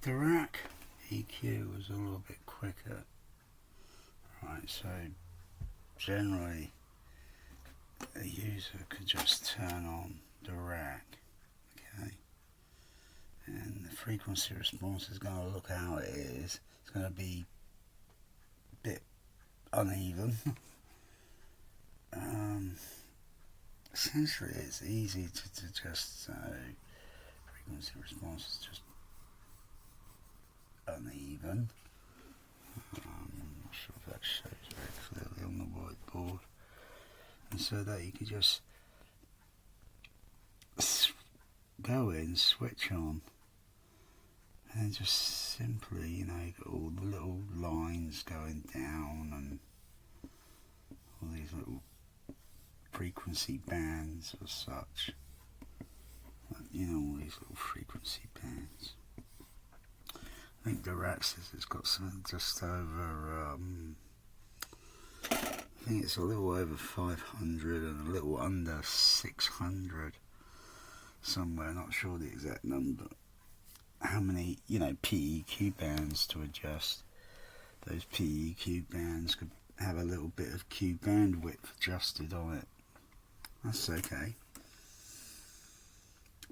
dirac EQ was a little bit quicker. Right, so generally a user could just turn on dirac, okay, and the frequency response is going to look how it is. It's going to be a bit uneven. Essentially it's easy to just frequency response is just uneven. I'm not sure if that shows very clearly on the whiteboard. And so that you can just go in, switch on, and then just simply, you got all the little lines going down and all these little frequency bands or such. All these little frequency bands. I think dirac says it's got something just over, I think it's a little over 500 and a little under 600 somewhere, not sure the exact number. How many, PEQ bands to adjust. Those PEQ bands could have a little bit of Q bandwidth adjusted on it. That's okay.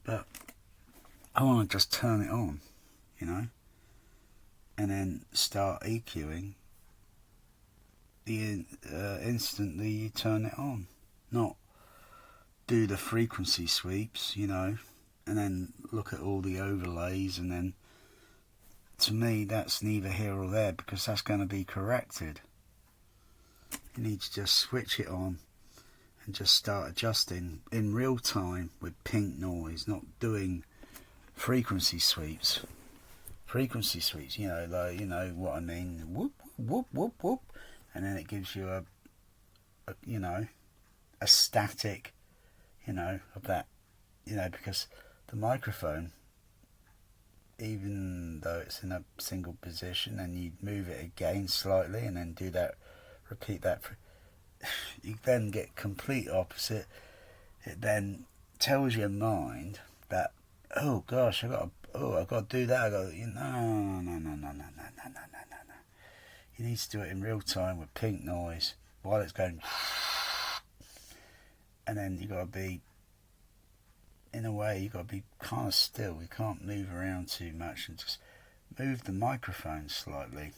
But I want to just turn it on, and then start EQing the instantly you turn it on. Not do the frequency sweeps, and then look at all the overlays, and then to me that's neither here or there, because that's going to be corrected. You need to just switch it on and just start adjusting in real time with pink noise, not doing frequency sweeps. Frequency sweeps, what I mean. Whoop, whoop, whoop, whoop, and then it gives you a static, of that, because the microphone, even though it's in a single position, and you move it again slightly, and then do that, repeat that, you then get complete opposite. It then tells your mind that, oh gosh, I've got to do that. No. You need to do it in real time with pink noise while it's going, and then you got to be, in a way, you got to be kind of still. You can't move around too much, and just move the microphone slightly,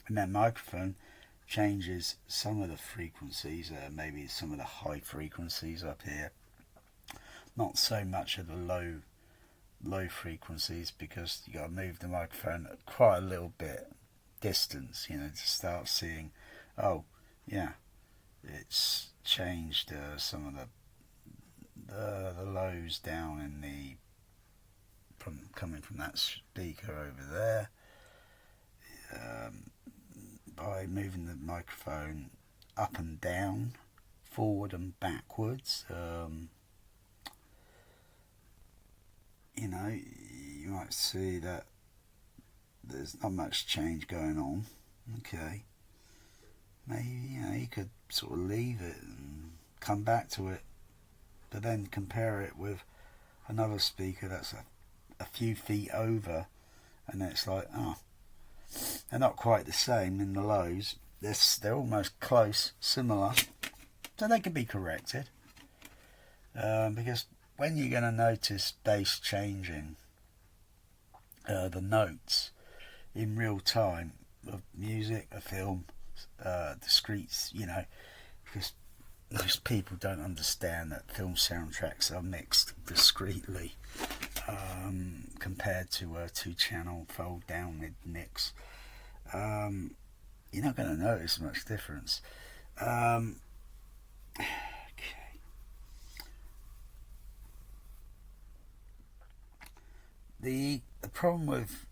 and that microphone changes some of the frequencies, maybe some of the high frequencies up here, not so much of the low frequencies, because you got to move the microphone at quite a little bit distance, to start seeing, oh yeah, it's changed some of the lows down in coming from that speaker over there, by moving the microphone up and down, forward and backwards. You might see that there's not much change going on. Okay, maybe you could sort of leave it and come back to it, but then compare it with another speaker that's a few feet over, and it's like, oh, they're not quite the same in the lows. They're almost close, similar, so they can be corrected. Because when you're going to notice bass changing, the notes in real time of music, a film, discrete, because most people don't understand that film soundtracks are mixed discreetly, compared to a 2-channel fold down mid mix. You're not going to notice much difference. Okay. The problem with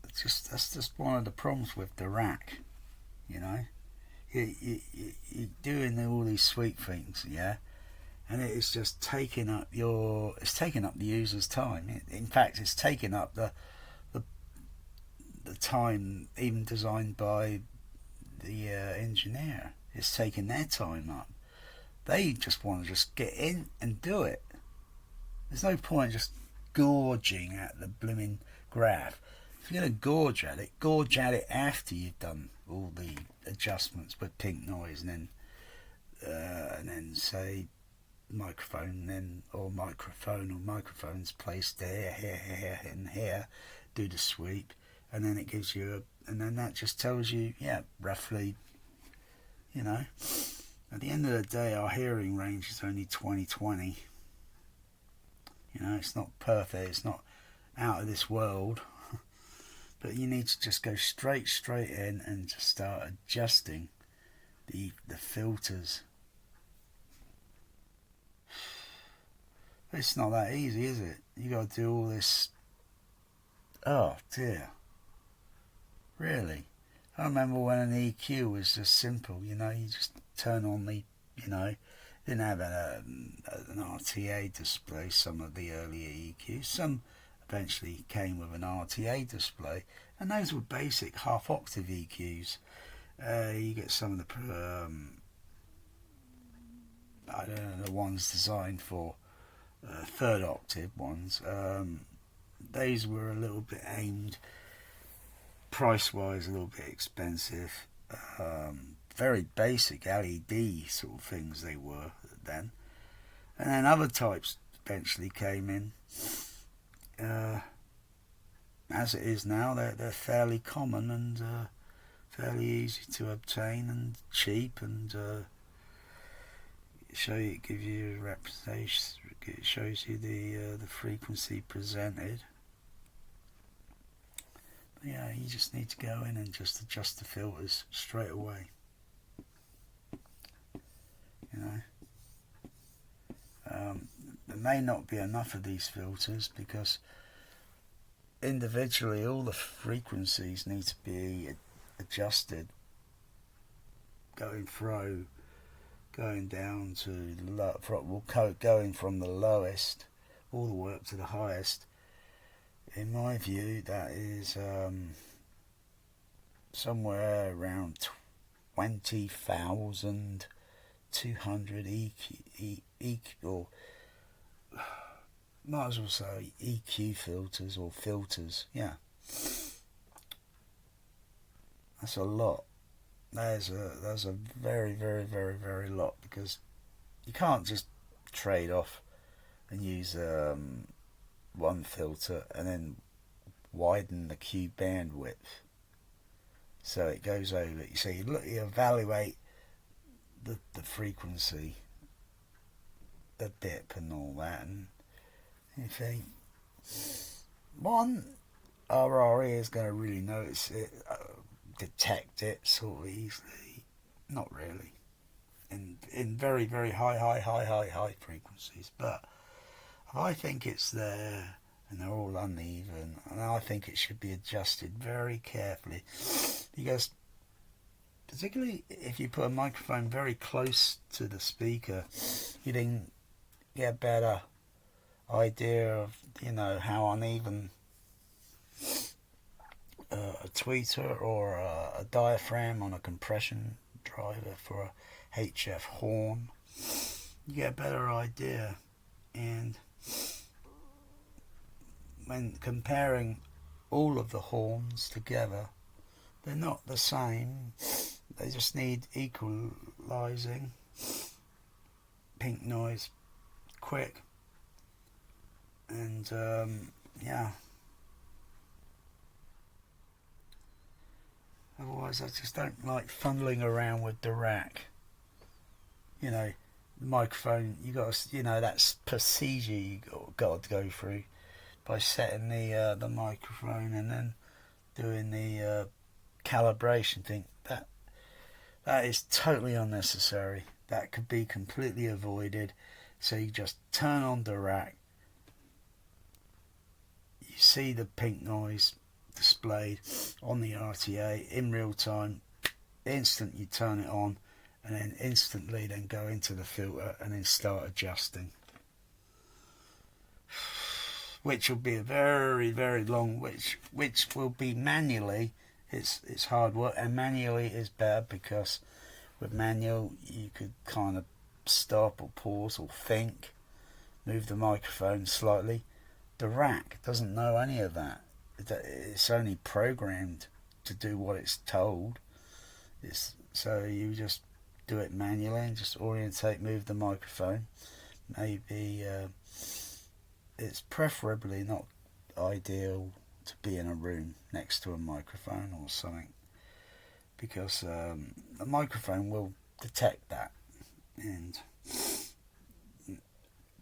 that's just one of the problems with dirac. You're doing all these sweet things, yeah, and it's just taking up the user's time. In fact, it's taking up the time even designed by the engineer. It's taking their time up. They just want to just get in and do it. There's no point just gorging at the blooming graph. If you're going to gorge at it after you've done all the adjustments with pink noise, and then say microphone, then or microphones placed there, here, and here. Do the sweep, and then it gives you and then that just tells you, yeah, roughly. You know, at the end of the day, our hearing range is only 20/20. You know, it's not perfect, it's not out of this world. But you need to just go straight in and just start adjusting the filters. It's not that easy, is it? You got to do all this. Oh dear. Really? I remember when an EQ was just simple. You know, you just turn on the. You know, didn't have an RTA display. Some of the earlier EQs. Some eventually came with an RTA display, and those were basic half octave EQs. You get some of the I don't know, the ones designed for third octave ones. Those were a little bit aimed price wise, a little bit expensive. Very basic LED sort of things they were then, and then other types eventually came in. As it is now, they're fairly common and fairly easy to obtain and cheap, and it gives you a representation. It shows you the frequency presented. But yeah, you just need to go in and just adjust the filters straight away. You know, there may not be enough of these filters because individually all the frequencies need to be adjusted, going down to going from the lowest all the way up to the highest. In my view, that is somewhere around 20,200 EQ, or might as well say EQ filters or filters. Yeah, that's a lot. There's a very, very, very, very lot, because you can't just trade off and use one filter and then widen the Q bandwidth so it goes over. So you evaluate the frequency, the dip and all that, and you think one RRE is going to really notice it, detect it sort of easily. Not really. In very, very high frequencies, but I think it's there, and they're all uneven, and I think it should be adjusted very carefully, because particularly if you put a microphone very close to the speaker, you then get a better idea of, you know, how uneven a tweeter or a diaphragm on a compression driver for a HF horn. You get a better idea, and when comparing all of the horns together, they're not the same. They just need equalizing. Pink noise, quick, and yeah. Otherwise, I just don't like fumbling around with dirac. You know, the microphone. You got to, you know, that's procedure you got to go through by setting the microphone and then doing the calibration thing. That is totally unnecessary. That could be completely avoided. So you just turn on dirac. You see the pink noise displayed on the RTA in real time. Instant you turn it on, and then instantly then go into the filter and then start adjusting, which will be a very, very long, which will be manually. It's hard work, and manually is better, because with manual you could kind of stop or pause or think, move the microphone slightly. The rack doesn't know any of that. it's only programmed to do what it's told. So you just do it manually and just orientate, move the microphone. Maybe it's preferably not ideal to be in a room next to a microphone or something, because the microphone will detect that. And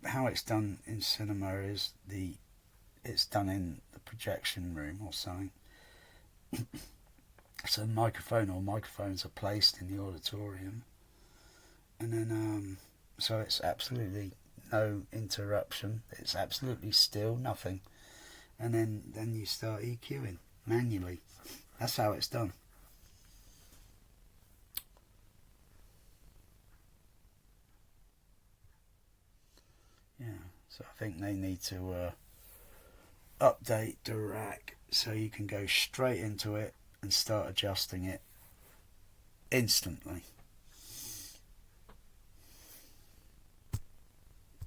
how it's done in cinema is it's done in the projection room or something. So microphone or microphones are placed in the auditorium, and then so it's absolutely no interruption. It's absolutely still, nothing, and then you start EQing manually. That's how it's done. Yeah, so I think they need to update dirac so you can go straight into it and start adjusting it instantly.